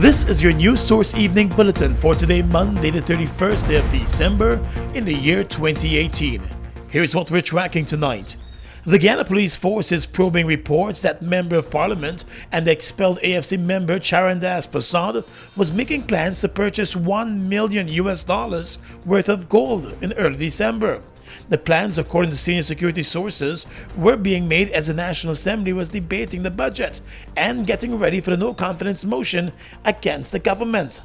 This is your News Source Evening Bulletin for today, Monday the 31st day of December in the year 2018. Here's what we're tracking tonight. The Guyana Police Force is probing reports that Member of Parliament and expelled AFC member cheran Dez Posada was making plans to purchase $1 million worth of gold in early December. The plans, according to senior security sources, were being made as the National Assembly was debating the budget and getting ready for the no-confidence motion against the government.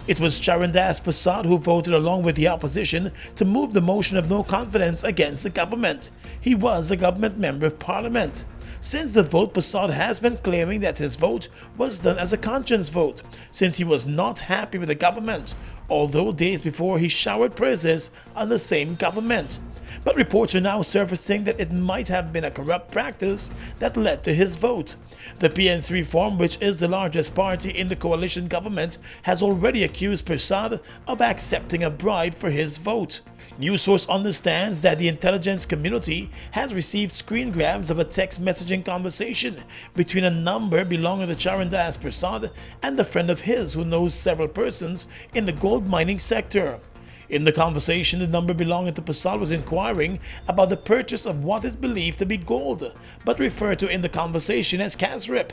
It was cheran Dez Posada who voted along with the opposition to move the motion of no confidence against the government. He was a government member of parliament. Since the vote, Posada has been claiming that his vote was done as a conscience vote, since he was not happy with the government, although days before he showered praises on the same government. But reports are now surfacing that it might have been a corrupt practice that led to his vote. The PNC Reform, which is the largest party in the coalition government, has already accused Posada of accepting a bribe for his vote. News source understands that the intelligence community has received screen grabs of a text messaging conversation between a number belonging to cheran Dez Posada and a friend of his who knows several persons in the gold mining sector. In the conversation, the number belonging to Posada was inquiring about the purchase of what is believed to be gold, but referred to in the conversation as Casrip.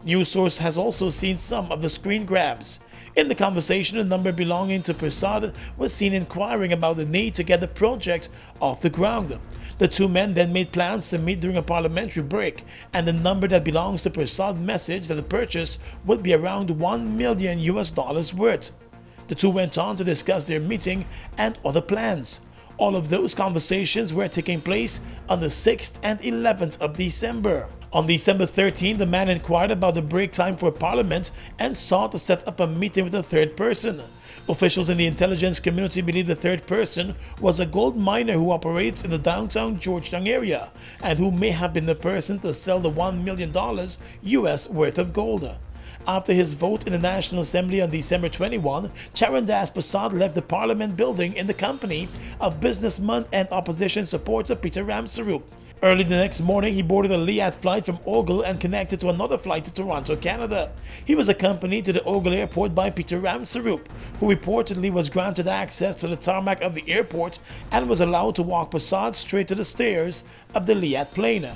News source has also seen some of the screen grabs. In the conversation, the number belonging to Posada was seen inquiring about the need to get the project off the ground. The two men then made plans to meet during a parliamentary break, and the number that belongs to Posada messaged that the purchase would be around $1 million worth. The two went on to discuss their meeting and other plans. All of those conversations were taking place on the 6th and 11th of December. On December 13th, the man inquired about the break time for Parliament and sought to set up a meeting with a third person. Officials in the intelligence community believe the third person was a gold miner who operates in the downtown Georgetown area and who may have been the person to sell the $1 million worth of gold. After his vote in the National Assembly on December 21, cheran Dez Posada left the Parliament building in the company of businessman and opposition supporter Peter Ramsarup. Early the next morning, he boarded a Liat flight from Ogle and connected to another flight to Toronto, Canada. He was accompanied to the Ogle airport by Peter Ramsarup, who reportedly was granted access to the tarmac of the airport and was allowed to walk Posada straight to the stairs of the Liat plane.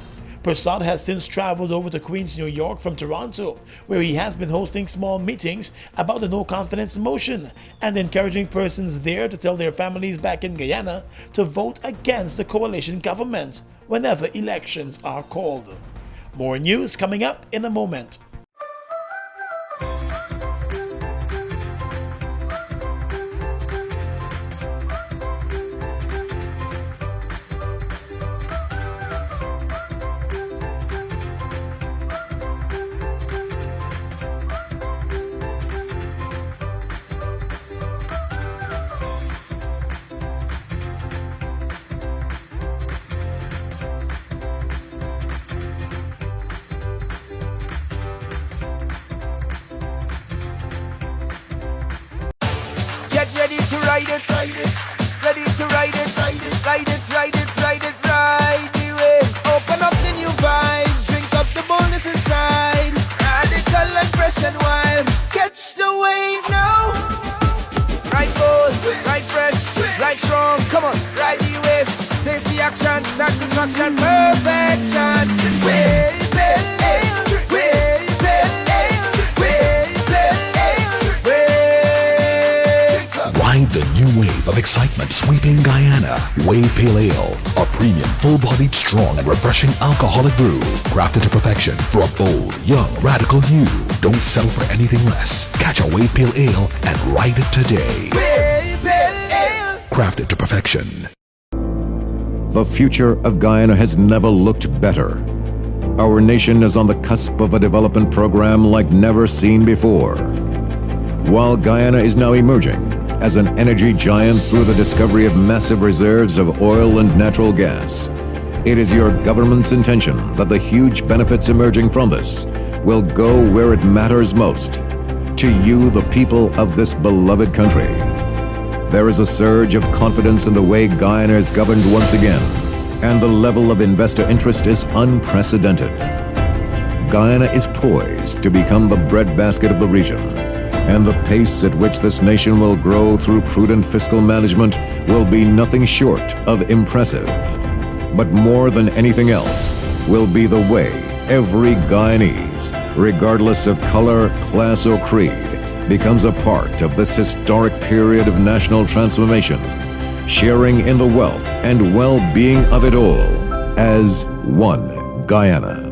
Posada has since traveled over to Queens, New York from Toronto, where he has been hosting small meetings about the no-confidence motion and encouraging persons there to tell their families back in Guyana to vote against the coalition government whenever elections are called. More news coming up in a moment. Get ready to ride it, ready to ride it, ride the wave. Open up the new vibe, drink up the boldness inside. Radical and fresh and wild, catch the wave now. Ride bold, ride fresh, ride strong, come on, ride the wave. Taste the action, satisfaction, perfection. Wave, Ride the new wave of excitement sweeping Guyana. Wave Pale Ale, a premium, full-bodied, strong and refreshing alcoholic brew, crafted to perfection for a bold, young, radical you. Don't settle for anything less. Catch a Wave Pale Ale and ride it today. Wave Pale Ale, crafted to perfection. The future of Guyana has never looked better. Our nation is on the cusp of a development program like never seen before. While Guyana is now emerging as an energy giant through the discovery of massive reserves of oil and natural gas, it is your government's intention that the huge benefits emerging from this will go where it matters most, to you, the people of this beloved country. There is a surge of confidence in the way Guyana is governed once again, and the level of investor interest is unprecedented. Guyana is poised to become the breadbasket of the region, and the pace at which this nation will grow through prudent fiscal management will be nothing short of impressive. But more than anything else will be the way every Guyanese, regardless of color, class, or creed, becomes a part of this historic period of national transformation, sharing in the wealth and well-being of it all as one Guyana.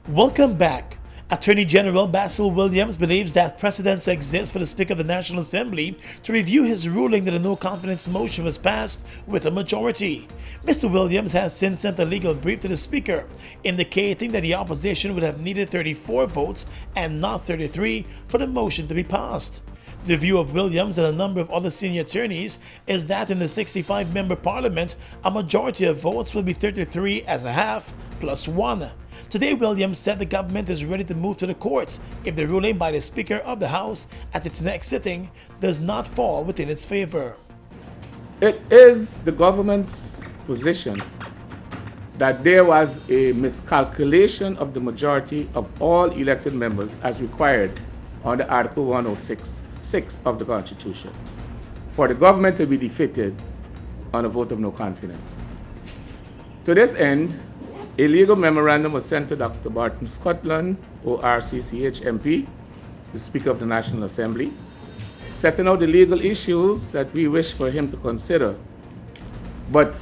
Welcome back. Attorney General Bassel Williams believes that precedents exist for the Speaker of the National Assembly to review his ruling that a no-confidence motion was passed with a majority. Mr. Williams has since sent a legal brief to the Speaker, indicating that the opposition would have needed 34 votes and not 33 for the motion to be passed. The view of Williams and a number of other senior attorneys is that in the 65-member parliament, a majority of votes will be 33 as a half plus 1. Today, Williams said the government is ready to move to the courts if the ruling by the Speaker of the House at its next sitting does not fall within its favor. It is the government's position that there was a miscalculation of the majority of all elected members as required under Article 106 of the Constitution for the government to be defeated on a vote of no confidence. To this end, a legal memorandum was sent to Dr. Barton Scotland, ORCCH MP, the Speaker of the National Assembly, setting out the legal issues that we wish for him to consider, but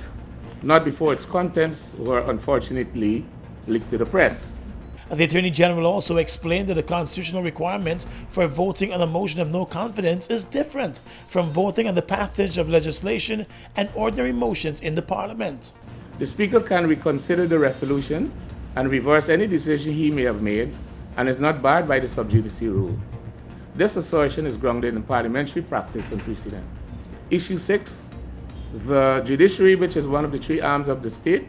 not before its contents were unfortunately leaked to the press. The Attorney General also explained that the constitutional requirement for voting on a motion of no confidence is different from voting on the passage of legislation and ordinary motions in the Parliament. The Speaker can reconsider the resolution and reverse any decision he may have made and is not barred by the sub judice rule. This assertion is grounded in parliamentary practice and precedent. Issue 6, the judiciary, which is one of the three arms of the state,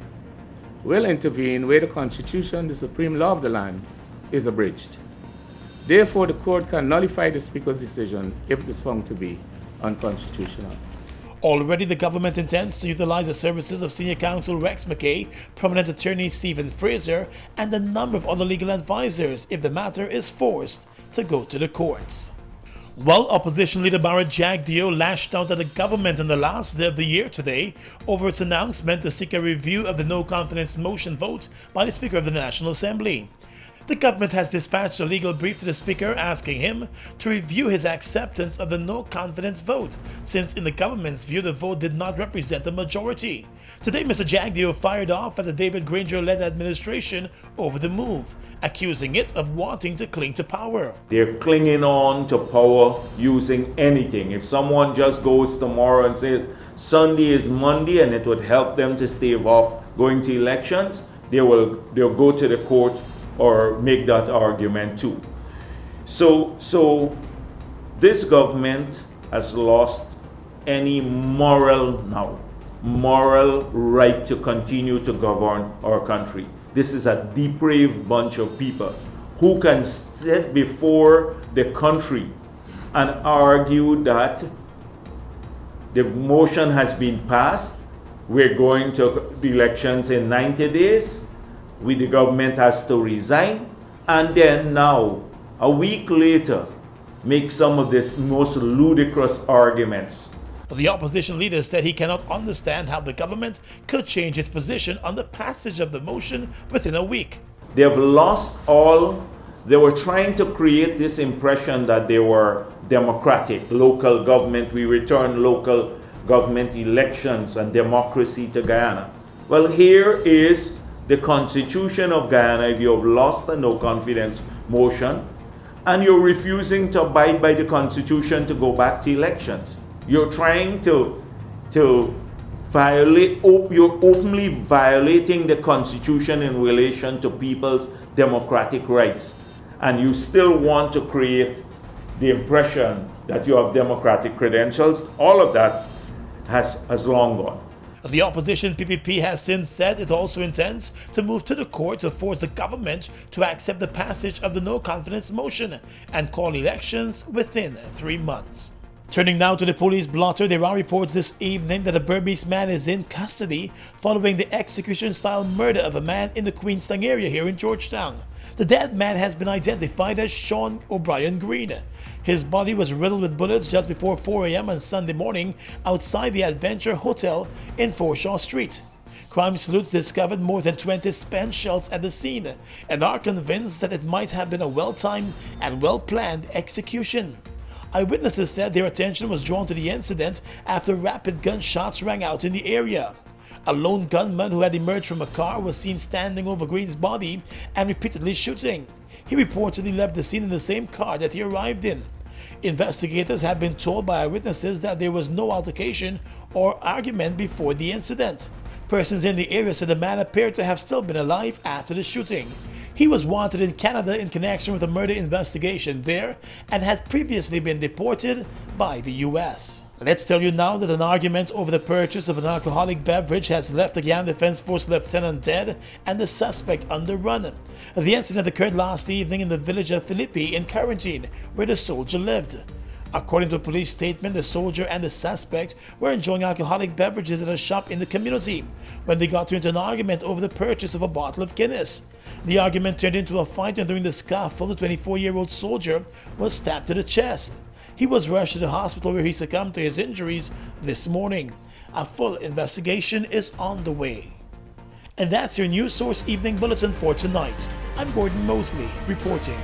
will intervene where the Constitution, the supreme law of the land, is abridged. Therefore, the court can nullify the Speaker's decision if it is found to be unconstitutional. Already, the government intends to utilize the services of Senior Counsel Rex McKay, prominent attorney Stephen Fraser, and a number of other legal advisors if the matter is forced to go to the courts. Well, opposition leader Barrett Jagdeo lashed out at the government on the last day of the year today over its announcement to seek a review of the no-confidence motion vote by the Speaker of the National Assembly. The government has dispatched a legal brief to the Speaker asking him to review his acceptance of the no-confidence vote, since in the government's view the vote did not represent a majority. Today, Mr. Jagdeo fired off at the David Granger-led administration over the move, accusing it of wanting to cling to power. They're clinging on to power using anything. If someone just goes tomorrow and says Sunday is Monday and it would help them to stave off going to elections, they'll go to the court or make that argument too. So this government has lost any moral right to continue to govern our country. This is a depraved bunch of people who can sit before the country and argue that the motion has been passed, we're going to the elections in 90 days, the government has to resign, and then now, a week later, make some of these most ludicrous arguments. The opposition leader said he cannot understand how the government could change its position on the passage of the motion within a week. They have lost all. They were trying to create this impression that they were democratic, local government. We return local government elections and democracy to Guyana. Well, here is the Constitution of Guyana. If you have lost a no-confidence motion and you're refusing to abide by the Constitution to go back to elections, you're trying to violate, you're openly violating the Constitution in relation to people's democratic rights. And you still want to create the impression that you have democratic credentials. All of that has long gone. The opposition PPP has since said it also intends to move to the court to force the government to accept the passage of the no-confidence motion and call elections within 3 months. Turning now to the police blotter, there are reports this evening that a Berbice man is in custody following the execution-style murder of a man in the Queenstown area here in Georgetown. The dead man has been identified as Sean O'Brien Green. His body was riddled with bullets just before 4 a.m. on Sunday morning outside the Adventure Hotel in Forshaw Street. Crime sleuths discovered more than 20 spent shells at the scene and are convinced that it might have been a well-timed and well-planned execution. Eyewitnesses said their attention was drawn to the incident after rapid gunshots rang out in the area. A lone gunman who had emerged from a car was seen standing over Green's body and repeatedly shooting. He reportedly left the scene in the same car that he arrived in. Investigators have been told by eyewitnesses that there was no altercation or argument before the incident. Persons in the area said the man appeared to have still been alive after the shooting. He was wanted in Canada in connection with a murder investigation there and had previously been deported by the US. Let's tell you now that an argument over the purchase of an alcoholic beverage has left the Guyana Defense Force lieutenant dead and the suspect on the run. The incident occurred last evening in the village of Philippi in Quarantine, where the soldier lived. According to a police statement, the soldier and the suspect were enjoying alcoholic beverages at a shop in the community when they got into an argument over the purchase of a bottle of Guinness. The argument turned into a fight, and during the scuffle, the 24-year-old soldier was stabbed to the chest. He was rushed to the hospital where he succumbed to his injuries this morning. A full investigation is on the way. And that's your News Source Evening Bulletin for tonight. I'm Gordon Mosley reporting.